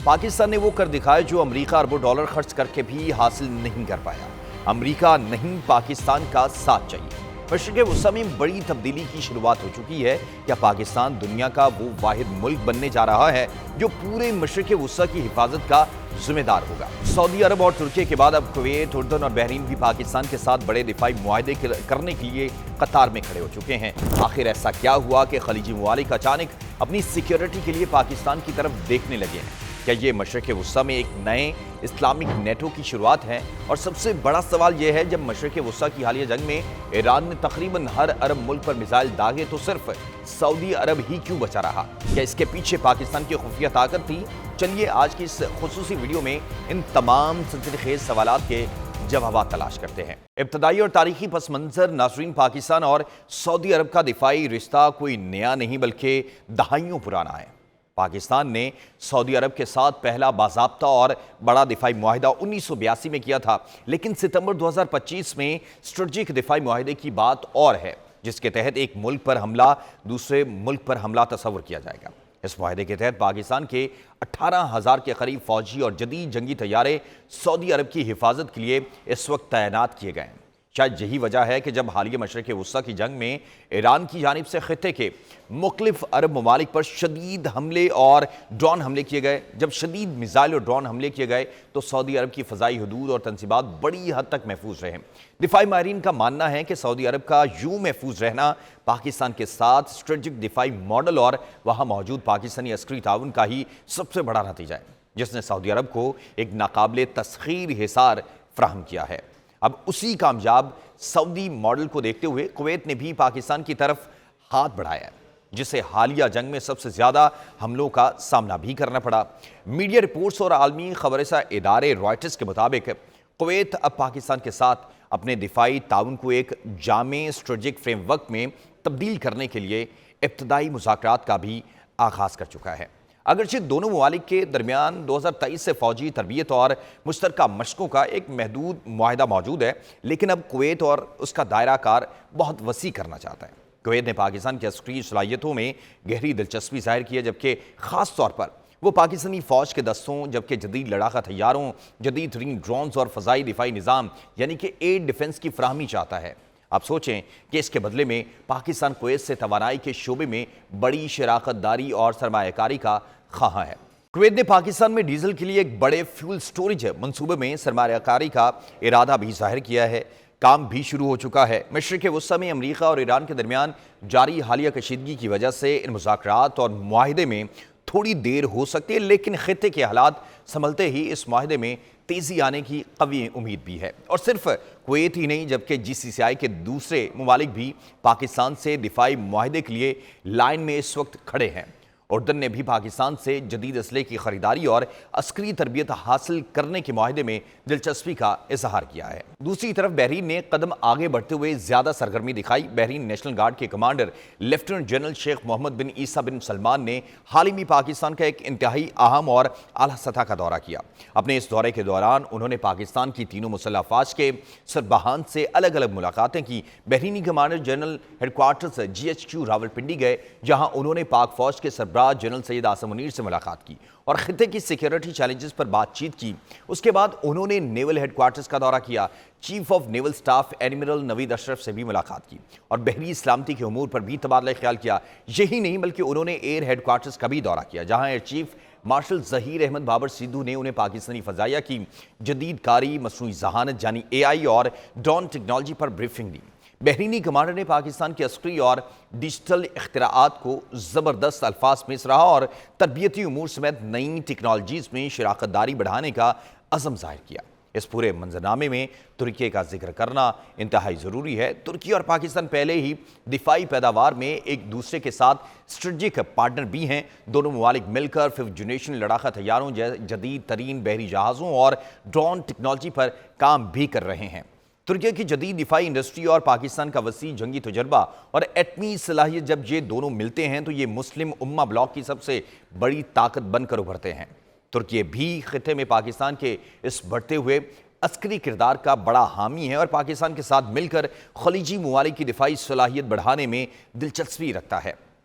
پاکستان نے وہ کر دکھایا جو امریکہ اربوں ڈالر خرچ کر کے بھی حاصل نہیں کر پایا۔ امریکہ نہیں، پاکستان کا ساتھ چاہیے۔ مشرق وسطیٰ میں بڑی تبدیلی کی شروعات ہو چکی ہے۔ کیا پاکستان دنیا کا وہ واحد ملک بننے جا رہا ہے جو پورے مشرق وسطیٰ کی حفاظت کا ذمہ دار ہوگا؟ سعودی عرب اور ترکی کے بعد اب کویت، اردن اور بحرین بھی پاکستان کے ساتھ بڑے دفاعی معاہدے کرنے کے لیے قطار میں کھڑے ہو چکے ہیں۔ آخر ایسا کیا ہوا کہ خلیجی ممالک اچانک اپنی سیکیورٹی کے لیے پاکستان کی طرف دیکھنے لگے ہیں؟ کیا یہ مشرق وسطیٰ میں ایک نئے اسلامک نیٹو کی شروعات ہے؟ اور سب سے بڑا سوال یہ ہے، جب مشرق وسطیٰ کی حالیہ جنگ میں ایران نے تقریباً ہر عرب ملک پر میزائل داغے تو صرف سعودی عرب ہی کیوں بچا رہا؟ کیا اس کے پیچھے پاکستان کی خفیہ طاقت تھی؟ چلیے آج کی اس خصوصی ویڈیو میں ان تمام سنسنی خیز سوالات کے جوابات تلاش کرتے ہیں۔ ابتدائی اور تاریخی پس منظر ناظرین، پاکستان اور سعودی عرب کا دفاعی رشتہ کوئی نیا نہیں بلکہ دہائیوں پرانا ہے۔ پاکستان نے سعودی عرب کے ساتھ پہلا باضابطہ اور بڑا دفاعی معاہدہ 1982 میں کیا تھا، لیکن ستمبر 2025 میں اسٹریٹجک دفاعی معاہدے کی بات اور ہے، جس کے تحت ایک ملک پر حملہ دوسرے ملک پر حملہ تصور کیا جائے گا۔ اس معاہدے کے تحت پاکستان کے 18,000 کے قریب فوجی اور جدید جنگی طیارے سعودی عرب کی حفاظت کے لیے اس وقت تعینات کیے گئے ہیں۔ شاید یہی وجہ ہے کہ جب حالیہ مشرق وسطیٰ کی جنگ میں ایران کی جانب سے خطے کے مختلف عرب ممالک پر شدید حملے اور ڈرون حملے کیے گئے، جب شدید میزائل اور ڈرون حملے کیے گئے تو سعودی عرب کی فضائی حدود اور تنصیبات بڑی حد تک محفوظ رہے۔ دفاعی ماہرین کا ماننا ہے کہ سعودی عرب کا یوں محفوظ رہنا پاکستان کے ساتھ اسٹریٹجک دفاعی ماڈل اور وہاں موجود پاکستانی عسکری تعاون کا ہی سب سے بڑا نتیجہ ہے، جس نے سعودی عرب کو ایک ناقابل تسخیر حصار فراہم کیا ہے۔ اب اسی کامیاب سعودی ماڈل کو دیکھتے ہوئے کویت نے بھی پاکستان کی طرف ہاتھ بڑھایا ہے، جسے حالیہ جنگ میں سب سے زیادہ حملوں کا سامنا بھی کرنا پڑا۔ میڈیا رپورٹس اور عالمی خبررساں ادارے رائٹرز کے مطابق کویت اب پاکستان کے ساتھ اپنے دفاعی تعاون کو ایک جامع اسٹریٹجک فریم ورک میں تبدیل کرنے کے لیے ابتدائی مذاکرات کا بھی آغاز کر چکا ہے۔ اگرچہ دونوں ممالک کے درمیان 2023 سے فوجی تربیت اور مشترکہ مشقوں کا ایک محدود معاہدہ موجود ہے، لیکن اب کویت اور اس کا دائرہ کار بہت وسیع کرنا چاہتا ہے۔ کویت نے پاکستان کی عسکری صلاحیتوں میں گہری دلچسپی ظاہر کی ہے، جبکہ خاص طور پر وہ پاکستانی فوج کے دستوں، جبکہ جدید لڑاکا طیاروں، جدید ترین ڈرونز اور فضائی دفاعی نظام یعنی کہ ایئر ڈیفنس کی فراہمی چاہتا ہے۔ آپ سوچیں کہ اس کے بدلے میں پاکستان کویت سے توانائی کے شعبے میں بڑی شراکت داری اور سرمایہ کاری کا خواہاں ہے۔ کویت نے پاکستان میں ڈیزل کے لیے ایک بڑے فیول سٹوریج منصوبے میں سرمایہ کاری کا ارادہ بھی ظاہر کیا ہے، کام بھی شروع ہو چکا ہے۔ مشرق وسطیٰ میں امریکہ اور ایران کے درمیان جاری حالیہ کشیدگی کی وجہ سے ان مذاکرات اور معاہدے میں تھوڑی دیر ہو سکتی ہے، لیکن خطے کے حالات سنبھلتے ہی اس معاہدے میں تیزی آنے کی قوی امید بھی ہے۔ اور صرف کویت ہی نہیں، جبکہ GCCI کے دوسرے ممالک بھی پاکستان سے دفاعی معاہدے کے لیے لائن میں اس وقت کھڑے ہیں۔ اردن نے بھی پاکستان سے جدید اسلحے کی خریداری اور عسکری تربیت حاصل کرنے کے معاہدے میں دلچسپی کا اظہار کیا ہے۔ دوسری طرف بحرین نے قدم آگے بڑھتے ہوئے زیادہ سرگرمی دکھائی۔ بحرین نیشنل گارڈ کے کمانڈر لیفٹیننٹ جنرل شیخ محمد بن عیسیٰ بن سلمان نے حال ہی میں پاکستان کا ایک انتہائی اہم اور اعلیٰ سطح کا دورہ کیا۔ اپنے اس دورے کے دوران انہوں نے پاکستان کی تینوں مسلح افواج کے سربراہان سے الگ الگ ملاقاتیں کی۔ Bahraini commander general headquarters GHQ Rawalpindi گئے، جہاں انہوں نے پاک فوج کے سربراہ جنرل سید عاصم منیر سے ملاقات کی اور خطے کی سیکیورٹی چیلنجز پر بات چیت کی۔ اس کے بعد انہوں نے نیول ہیڈ کوارٹرز کا دورہ کیا، chief of naval staff admiral Naveed Ashraf سے بھی ملاقات کی اور بحری سلامتی کے امور پر بھی تبادلہ خیال کیا۔ یہی نہیں بلکہ انہوں نے ایئر ہیڈ کوارٹرز کا بھی دورہ کیا، جہاں air chief marshal Zaheer Ahmed Babar Sidhu نے انہیں پاکستانی فضائیہ کی جدید کاری، مصنوعی ذہانت یعنی AI اور ڈرون ٹیکنالوجی پر بریفنگ دی۔ بحرینی کمانڈر نے پاکستان کی عسکری اور ڈیجیٹل اختراعات کو زبردست الفاظ میں سراہا اور تربیتی امور سمیت نئی ٹیکنالوجیز میں شراکت داری بڑھانے کا عزم ظاہر کیا۔ اس پورے منظرنامے میں ترکی کا ذکر کرنا انتہائی ضروری ہے۔ ترکی اور پاکستان پہلے ہی دفاعی پیداوار میں ایک دوسرے کے ساتھ اسٹریٹجک پارٹنر بھی ہیں۔ دونوں ممالک مل کر 5th جنریشن لڑاکا طیاروں، جدید ترین بحری جہازوں اور ڈرون ٹیکنالوجی پر کام بھی کر رہے ہیں۔ ترکی کی جدید دفاعی انڈسٹری اور پاکستان کا وسیع جنگی تجربہ اور ایٹمی صلاحیت، جب یہ دونوں ملتے ہیں تو یہ مسلم امہ بلاک کی سب سے بڑی طاقت بن کر ابھرتے ہیں۔ ترکی بھی خطے میں پاکستان کے اس بڑھتے ہوئے عسکری کردار کا بڑا حامی ہے اور پاکستان کے ساتھ مل کر خلیجی ممالک کی دفاعی صلاحیت بڑھانے میں دلچسپی رکھتا ہے۔